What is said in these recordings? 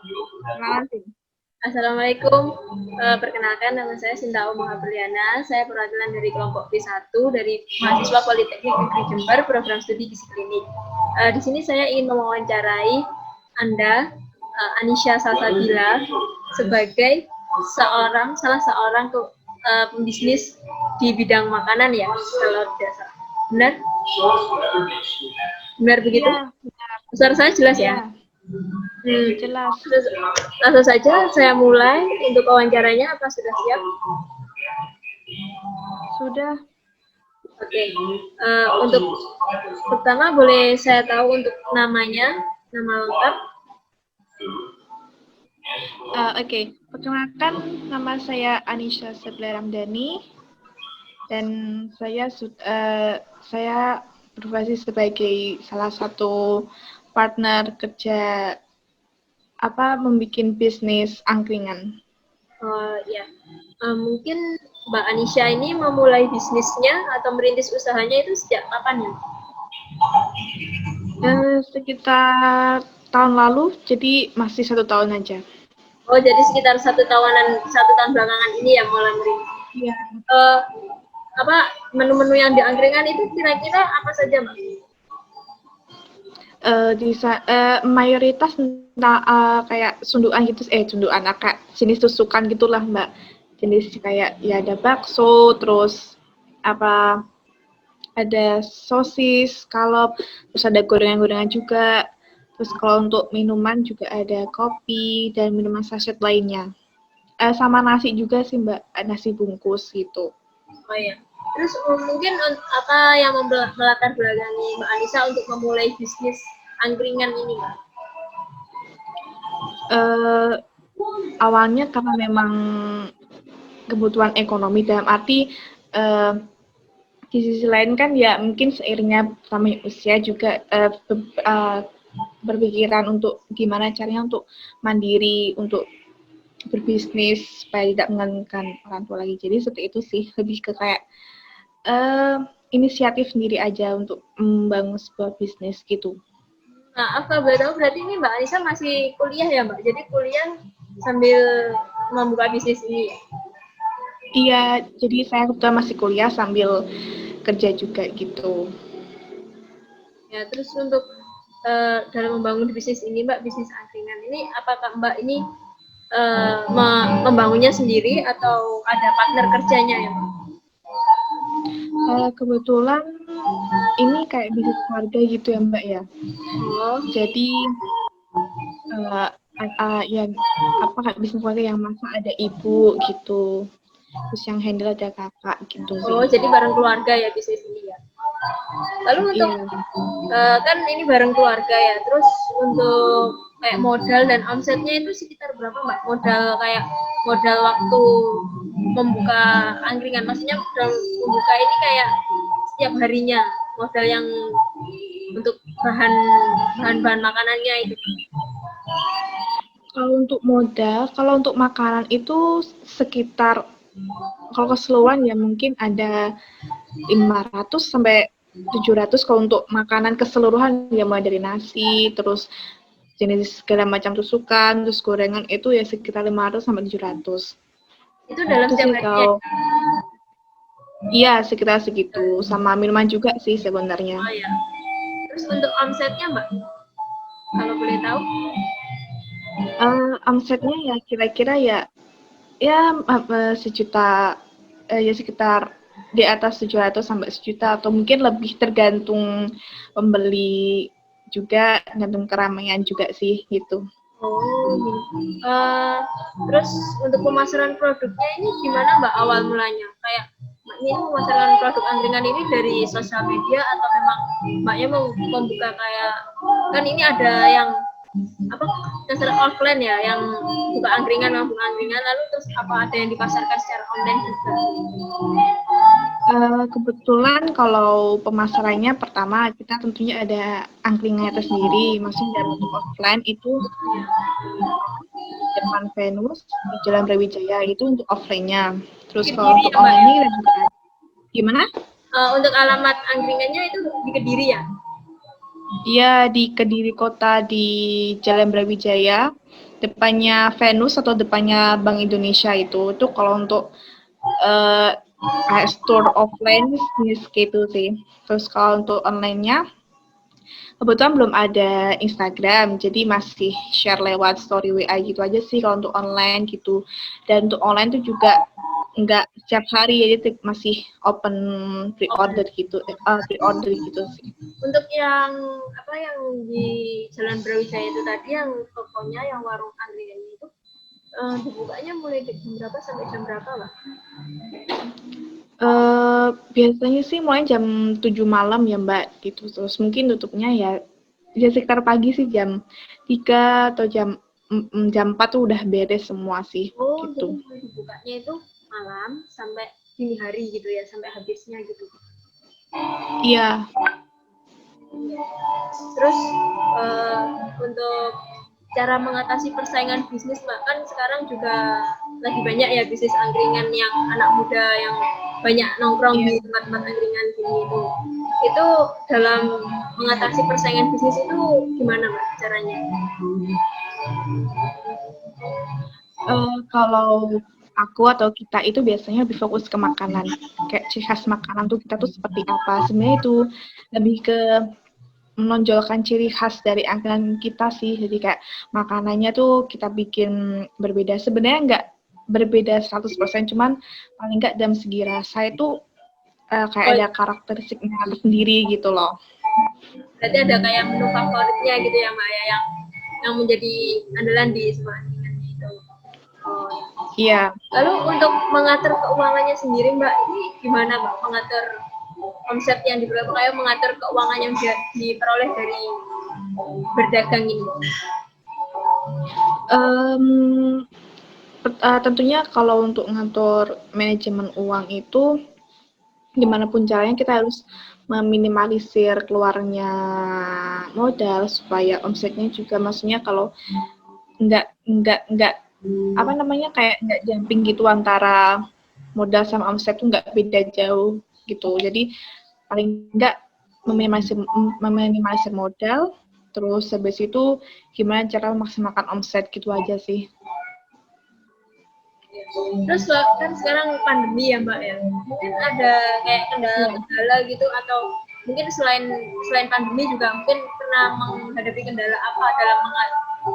Makasih. Assalamualaikum. Perkenalkan nama saya Sinta Mahabriana. Saya perwakilan dari kelompok B1 dari mahasiswa Politeknik Negeri Jember, program studi gizi klinik. Di sini saya ingin mewawancarai Anda, Anisha Salsabila, sebagai salah seorang pembisnis di bidang makanan ya, kalau tidak salah. Benar? Benar begitu? Ya, Suara saya jelas ya? jelas. Langsung saja saya mulai untuk wawancaranya. Apa sudah siap? Sudah. Oke. Untuk pertama boleh saya tahu untuk namanya, nama lengkap? Oke. Perkenalkan, nama saya Anisha Septiana Ramdhani dan saya berprofesi sebagai salah satu partner kerja membuat bisnis angkringan. Ya. Mungkin Mbak Anisha ini memulai bisnisnya atau merintis usahanya itu sejak kapan ya? Sekitar tahun lalu, jadi masih 1 tahun aja. Oh, jadi sekitar 1 tahun belakangan ini ya mulai merintis. Iya. Menu-menu yang di angkringan itu kira-kira apa saja, Mbak? Mayoritas kayak sundukan gitu, kayak jenis tusukan gitulah Mbak. Jenis kayak ya ada bakso, terus ada sosis, kalop, terus ada gorengan-gorengan juga. Terus kalau untuk minuman juga ada kopi dan minuman saset lainnya. Sama nasi juga sih Mbak, nasi bungkus gitu. Oh ya. Terus mungkin apa yang melatar belakangi Mbak Anissa untuk memulai bisnis angkringan ini, Mbak? Awalnya karena memang kebutuhan ekonomi, dalam arti di sisi lain kan ya mungkin seiringnya sama usia juga berpikiran untuk gimana caranya untuk mandiri, untuk berbisnis supaya tidak mengandalkan orang tua lagi. Jadi seperti itu sih, lebih ke kayak inisiatif sendiri aja untuk membangun sebuah bisnis gitu. Nah, apa tahu berarti ini Mbak Anissa masih kuliah ya, Mbak? Jadi kuliah sambil membuka bisnis ini ya? Iya, jadi saya kebetulan masih kuliah sambil kerja juga gitu. Ya, terus untuk dalam membangun bisnis ini, Mbak, bisnis angkringan ini, apakah Mbak ini membangunnya sendiri atau ada partner kerjanya ya, Mbak? Kebetulan ini kayak bisnis keluarga gitu ya Mbak ya. Oh. Jadi kayak bisnis keluarga yang masak ada ibu gitu. Terus yang handle ada kakak gitu sih. Oh, jadi bareng keluarga ya bisnis ini ya. Lalu untuk kan ini bareng keluarga ya. Terus untuk kayak modal dan omsetnya itu sekitar berapa, Mbak? Modal waktu membuka angkringan. Maksudnya modal membuka ini kayak setiap harinya. Modal yang untuk bahan-bahan makanannya itu. Kalau untuk makanan itu sekitar, kalau keseluruhan ya mungkin ada 500 sampai 700 kalau untuk makanan keseluruhan ya, mulai dari nasi, terus jenis segala macam tusukan, terus gorengan itu ya sekitar 500 sampai 700. Itu dalam setiap harinya? Iya, sekitar segitu. Sama minuman juga sih sebenarnya. Oh ya. Terus untuk omsetnya, Mbak? Kalau boleh tahu? Omsetnya ya kira-kira ya sejuta, ya sekitar di atas 700 sampai sejuta, atau mungkin lebih tergantung pembeli juga, tergantung keramaian juga sih gitu. Terus untuk pemasaran produknya ini gimana Mbak awal mulanya? Kayak ini pemasaran produk angkringan ini dari sosial media atau memang Mbaknya mau membuka kayak, kan ini ada yang secara offline ya, yang buka angkringan, lalu terus apa ada yang dipasarkan secara online juga? Kebetulan kalau pemasarannya pertama kita tentunya ada angkringan itu sendiri, maksudnya dalam bentuk offline itu depan Venus di Jalan Brawijaya, itu untuk offline-nya. Terus kalau untuk online kita juga ada. Gimana? Untuk alamat angkringannya itu di Kediri ya? Iya, di Kediri Kota di Jalan Brawijaya. depannya Venus atau depannya Bank Indonesia itu kalau untuk store offline gitu sih. Terus kalau untuk online-nya kebetulan belum ada Instagram, jadi masih share lewat story WA gitu aja sih kalau untuk online gitu. Dan untuk online tuh juga nggak setiap hari, jadi masih open pre-order gitu, pre-order gitu sih. Untuk yang di Jalan Brawijaya itu tadi, yang tokonya, yang warung angkringannya itu, dibukanya mulai jam berapa sampai jam berapa, Mbak? Biasanya sih mulai jam 7 malam ya Mbak gitu, terus mungkin tutupnya ya sekitar pagi sih jam 3 atau jam 4 tuh udah beres semua sih. Gitu. Jadi dibukanya itu malam sampai dini hari gitu ya, sampai habisnya gitu. Iya. Terus untuk cara mengatasi persaingan bisnis, Mbak, kan sekarang juga lagi banyak ya bisnis angkringan yang anak muda yang banyak nongkrong di tempat-tempat angkringan gini itu. Itu dalam mengatasi persaingan bisnis itu gimana, Mbak, caranya? Kalau aku atau kita itu biasanya lebih fokus ke makanan. Kayak ciri khas makanan tuh kita tuh seperti apa. Sebenarnya itu lebih ke menonjolkan ciri khas dari angkringan kita sih. Jadi kayak makanannya tuh kita bikin berbeda. Sebenarnya nggak berbeda 100%, cuman paling nggak dalam segi rasa itu kayak ada karakteristiknya tersendiri gitu loh. Berarti ada kayak menu favoritnya gitu ya, Mbak, ya, yang menjadi andalan di sebuah angkringan itu. Iya. Lalu untuk mengatur keuangannya sendiri, Mbak, ini gimana, Mbak, mengatur omset yang diperoleh, kayak mengatur keuangan yang diperoleh dari berdagang ini? Tentunya kalau untuk ngatur manajemen uang itu gimana pun caranya kita harus meminimalisir keluarnya modal supaya omsetnya juga, maksudnya kalau nggak apa namanya, kayak nggak jumping gitu antara modal sama omset tuh nggak beda jauh gitu. Jadi paling nggak meminimalisir modal, terus habis itu gimana cara memaksimalkan omset gitu aja sih. Terus Mbak, kan sekarang pandemi ya Mbak ya, mungkin ada kayak kendala-kendala gitu, atau mungkin selain pandemi juga mungkin pernah menghadapi kendala apa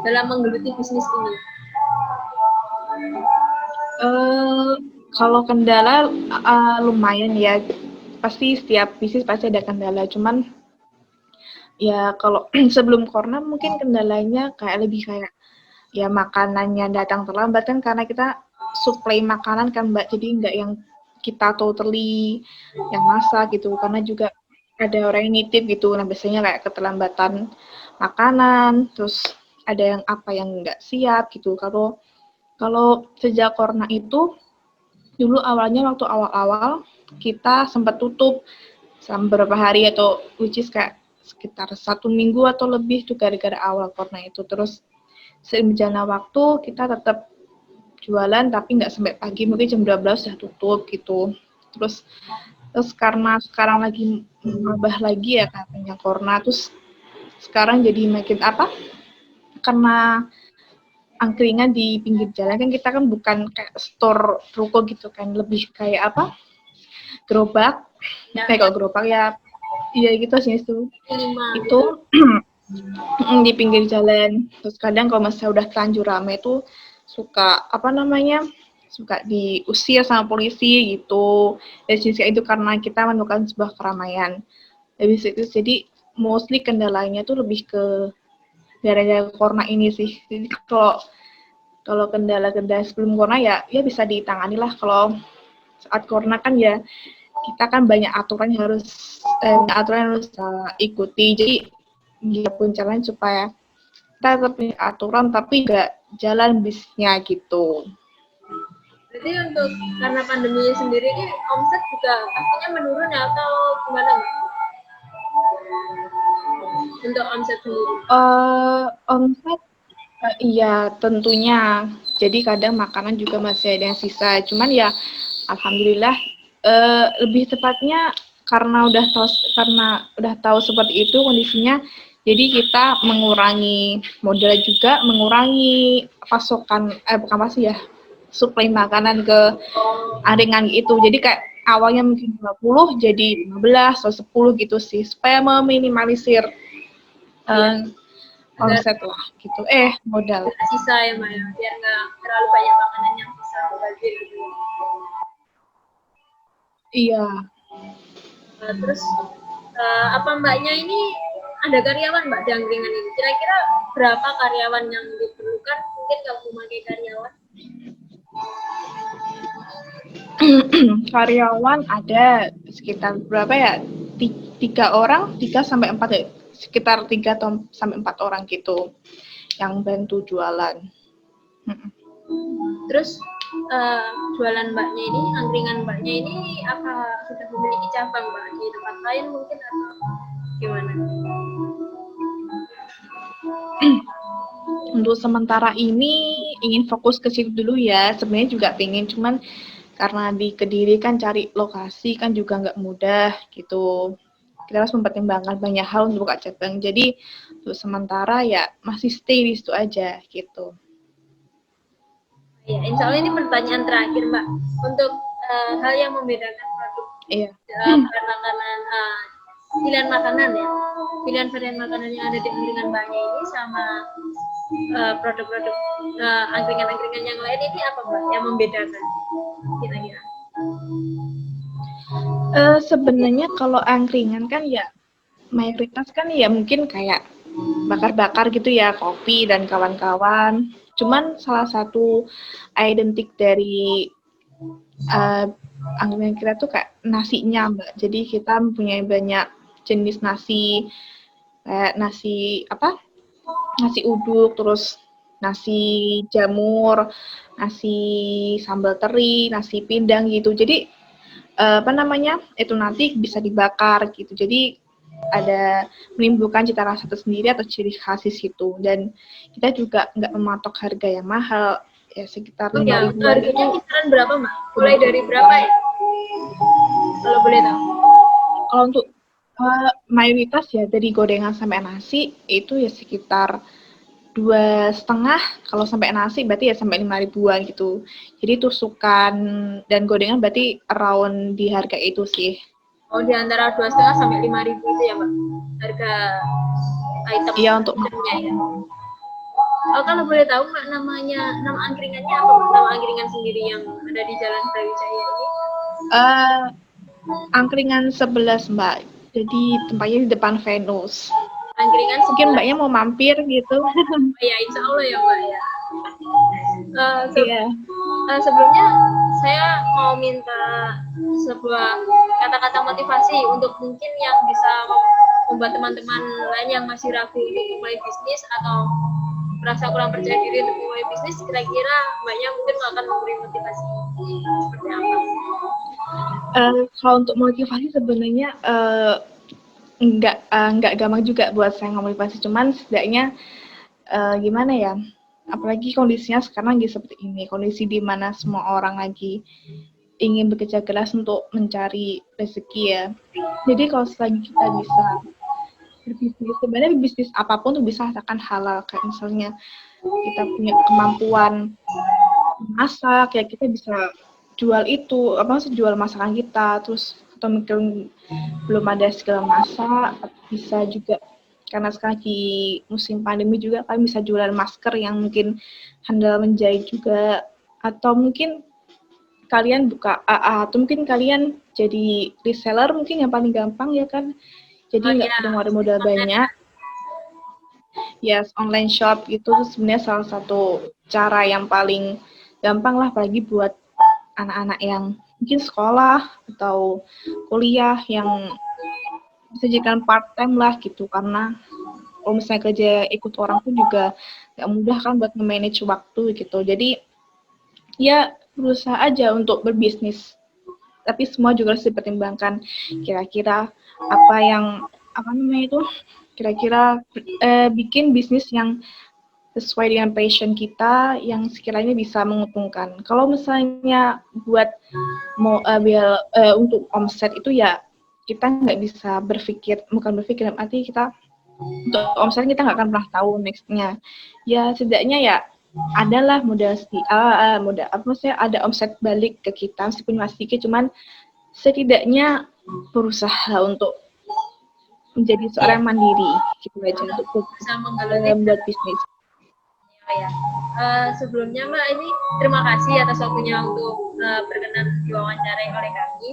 dalam menggeluti bisnis ini? Kalau kendala lumayan ya, pasti setiap bisnis pasti ada kendala, cuman ya kalau sebelum corona mungkin kendalanya lebih kayak ya makanannya datang terlambat kan, karena kita suplai makanan kan Mbak, jadi nggak yang kita totally yang masak gitu, karena juga ada orang yang nitip gitu. Nah biasanya kayak keterlambatan makanan, terus ada yang nggak siap gitu. Kalau sejak corona itu dulu awalnya waktu awal-awal kita sempat tutup selama beberapa hari, atau which is kayak sekitar 1 minggu atau lebih tuh gara-gara awal corona itu. Terus seiring berjalannya waktu kita tetap jualan tapi nggak sampai pagi, mungkin jam 12 sudah tutup gitu. Terus karena sekarang lagi mengubah lagi ya katanya corona, terus sekarang jadi makin karena angkringan di pinggir jalan kan, kita kan bukan kayak store ruko gitu kan, lebih kayak gerobak ya, kayak gerobak ya, iya gitu sih itu di pinggir jalan. Terus kadang kalau misalnya udah terlanjur rame tuh suka suka diusir sama polisi gitu. Dan sisi itu karena kita menemukan sebuah keramaian. Habis itu jadi mostly kendalanya tuh lebih ke gara-gara corona ini sih. Jadi kalau kendala-kendala sebelum corona ya bisa ditangani lah. Kalau saat corona kan ya kita kan banyak aturan yang harus ikuti. Jadi gimana caranya supaya kita tetap punya aturan tapi nggak jalan bisnisnya gitu. Jadi untuk karena pandemi sendiri ini omset juga pastinya menurun ya, atau gimana Mbak? Untuk omset sendiri? Omset iya tentunya. Jadi kadang makanan juga masih ada yang sisa. Cuman ya alhamdulillah, lebih tepatnya karena udah tahu seperti itu kondisinya, Jadi kita mengurangi modal juga, mengurangi pasokan, bukan pasti ya, suplai makanan ke angkringan itu. Jadi kayak awalnya mungkin 20 jadi 15 atau 10 gitu sih, supaya meminimalisir omset lah gitu. Modal. Sisa ya Mbak ya, biar nggak terlalu banyak makanan yang bisa berbagi gitu. Iya. Terus apa Mbaknya ini ada karyawan Mbak di angkringan ini? Kira-kira berapa karyawan yang diperlukan? Mungkin nggak memakai karyawan? Karyawan ada sekitar berapa ya? 3 sampai 4 ya. Sekitar 3 sampai 4 orang gitu yang bantu jualan. Terus jualan Mbaknya ini, angkringan Mbaknya ini apa sudah memiliki cabang Mbak di tempat lain mungkin atau gimana? Untuk sementara ini ingin fokus ke situ dulu ya. Sebenarnya juga pengen, cuman karena di Kediri kan cari lokasi kan juga nggak mudah gitu. Kita harus mempertimbangkan banyak hal untuk buka cabang. Jadi untuk sementara ya masih stay di situ aja gitu. Ya, insya Allah ini pertanyaan terakhir Mbak. Untuk hal yang membedakan produk makanan, pilihan makanan ya, pilihan varian makanan yang ada di angkringan Mbaknya ini sama produk-produk angkringan-angkringan yang lain ini apa Mbak yang membedakan kira-kira? Sebenarnya kalau angkringan kan ya mayoritas kan ya mungkin kayak bakar-bakar gitu ya, kopi dan kawan-kawan. Cuman salah satu identik dari angkringan kita tuh kayak nasinya Mbak. Jadi kita mempunyai banyak jenis nasi, kayak nasi uduk, terus nasi jamur, nasi sambal teri, nasi pindang gitu. Jadi itu nanti bisa dibakar gitu. Jadi ada menimbulkan cita rasa tersendiri atau ciri khas di situ. Dan kita juga nggak mematok harga yang mahal, ya sekitar 5.000. Harganya kisaran berapa Mbak? Mulai dari berapa ya? Kalau boleh tahu. Kalau untuk mayoritas ya dari gorengan sampai nasi itu ya sekitar 2,5. Kalau sampai nasi berarti ya sampai 5.000-an gitu. Jadi tusukan dan gorengan berarti around di harga itu sih. Oh, di antara 2,5 sampai 5.000 itu ya Mbak? Harga item. Iya, untuk ya. Oh, kalau boleh tahu Mbak nama angkringannya apa? Nama angkringan sendiri yang ada di Jalan Brawijaya ini? Angkringan 11 Mbak. Jadi tempatnya di depan Venus. Angkringan mungkin Mbaknya mau mampir gitu. Ya, insya Allah ya Mbak ya. Sebelumnya saya mau minta sebuah kata-kata motivasi untuk mungkin yang bisa membuat teman-teman lain yang masih ragu untuk memulai bisnis atau merasa kurang percaya diri untuk memulai bisnis. Kira-kira Mbaknya mungkin akan memberi motivasi seperti apa? Kalau untuk motivasi sebenarnya nggak gampang juga buat saya motivasi, cuman setidaknya gimana ya, apalagi kondisinya sekarang lagi seperti ini, kondisi di mana semua orang lagi ingin bekerja keras untuk mencari rezeki ya. Jadi kalau selagi kita bisa berbisnis, sebenarnya bisnis apapun tuh bisa asalkan halal. Kayak misalnya kita punya kemampuan masak, ya kita bisa jual itu, jual masakan kita, terus atau mungkin belum ada skill masak, bisa juga karena sekarang di musim pandemi juga kan bisa jualan masker yang mungkin handal menjahit juga, atau mungkin kalian buka AA, atau mungkin kalian jadi reseller mungkin yang paling gampang ya kan, jadi nggak perlu ngeluarin modal banyak. Yes, online shop itu sebenarnya salah satu cara yang paling gampang lah, apalagi buat anak-anak yang mungkin sekolah atau kuliah yang bisa jadikan part time lah gitu, karena kalau misalnya kerja ikut orang pun juga nggak mudah kan buat nge-manage waktu gitu. Jadi ya berusaha aja untuk berbisnis, tapi semua juga harus dipertimbangkan kira-kira kira-kira bikin bisnis yang sesuai dengan passion kita yang sekiranya bisa menguntungkan. Kalau misalnya buat untuk omset itu ya kita nggak bisa bukan berpikir, arti kita untuk omset kita nggak akan pernah tahu next-nya. Ya setidaknya ya adalah modal modal apa maksudnya ada omset balik ke kita meskipun masih sedikit, cuman setidaknya berusaha untuk menjadi seorang yang mandiri gitu aja untuk membuat bisnis. Ya. Sebelumnya Mbak ini terima kasih atas waktunya untuk berkenan diwawancarai oleh kami.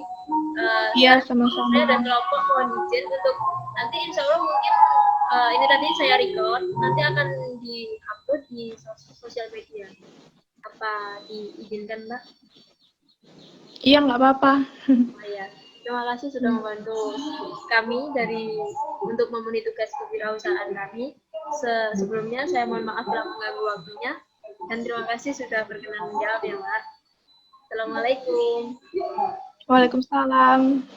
Iya, sama-sama. Saya dan kelompok mohon izin untuk nanti insya Allah mungkin ini tadi saya record, nanti akan di-upload di sosial media. Apa diizinkan Mbak? Iya, nggak apa-apa. Ya. Terima kasih sudah membantu kami untuk memenuhi tugas kewirausahaan kami. Sebelumnya saya mohon maaf telah mengganggu waktunya dan terima kasih sudah berkenan menjawab ya Mbak. Assalamualaikum. Waalaikumsalam.